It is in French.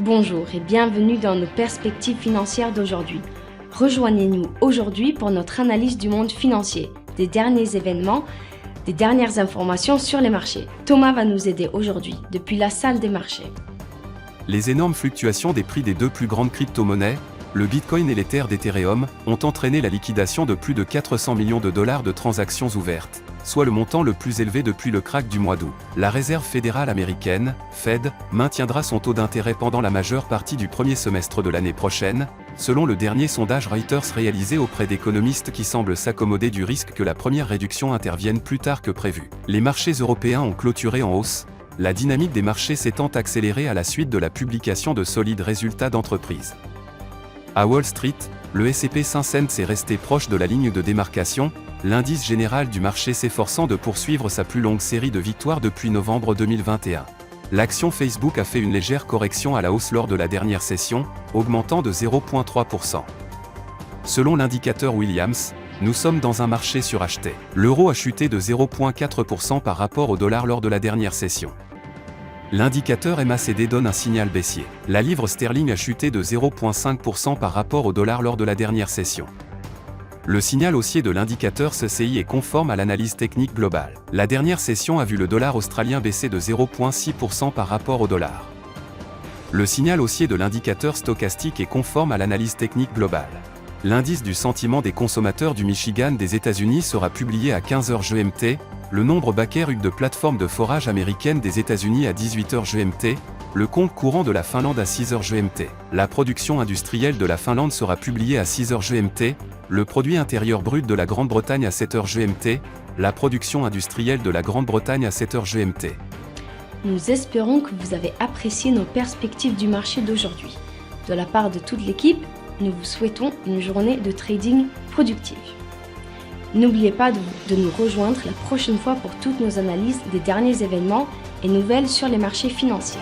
Bonjour et bienvenue dans nos perspectives financières d'aujourd'hui. Rejoignez-nous aujourd'hui pour notre analyse du monde financier, des derniers événements, des dernières informations sur les marchés. Thomas va nous aider aujourd'hui depuis la salle des marchés. Les énormes fluctuations des prix des deux plus grandes crypto-monnaies, le Bitcoin et l'Ether d'Ethereum, ont entraîné la liquidation de plus de 400 millions de dollars de transactions ouvertes, soit le montant le plus élevé depuis le krach du mois d'août. La Réserve fédérale américaine, Fed, maintiendra son taux d'intérêt pendant la majeure partie du premier semestre de l'année prochaine, selon le dernier sondage Reuters réalisé auprès d'économistes qui semblent s'accommoder du risque que la première réduction intervienne plus tard que prévu. Les marchés européens ont clôturé en hausse, la dynamique des marchés s'étant accélérée à la suite de la publication de solides résultats d'entreprise. À Wall Street, le S&P 500 est resté proche de la ligne de démarcation, l'indice général du marché s'efforçant de poursuivre sa plus longue série de victoires depuis novembre 2021. L'action Facebook a fait une légère correction à la hausse lors de la dernière session, augmentant de 0,3%. Selon l'indicateur Williams, nous sommes dans un marché suracheté. L'euro a chuté de 0,4% par rapport au dollar lors de la dernière session. L'indicateur MACD donne un signal baissier. La livre sterling a chuté de 0,5% par rapport au dollar lors de la dernière session. Le signal haussier de l'indicateur CCI est conforme à l'analyse technique globale. La dernière session a vu le dollar australien baisser de 0,6% par rapport au dollar. Le signal haussier de l'indicateur stochastique est conforme à l'analyse technique globale. L'indice du sentiment des consommateurs du Michigan des États-Unis sera publié à 15h GMT, le nombre Baker de plateformes de forage américaines des États-Unis à 18h GMT, le compte courant de la Finlande à 6h GMT. La production industrielle de la Finlande sera publiée à 6h GMT, le produit intérieur brut de la Grande-Bretagne à 7h GMT, la production industrielle de la Grande-Bretagne à 7h GMT. Nous espérons que vous avez apprécié nos perspectives du marché d'aujourd'hui. De la part de toute l'équipe, nous vous souhaitons une journée de trading productive. N'oubliez pas de nous rejoindre la prochaine fois pour toutes nos analyses des derniers événements et nouvelles sur les marchés financiers.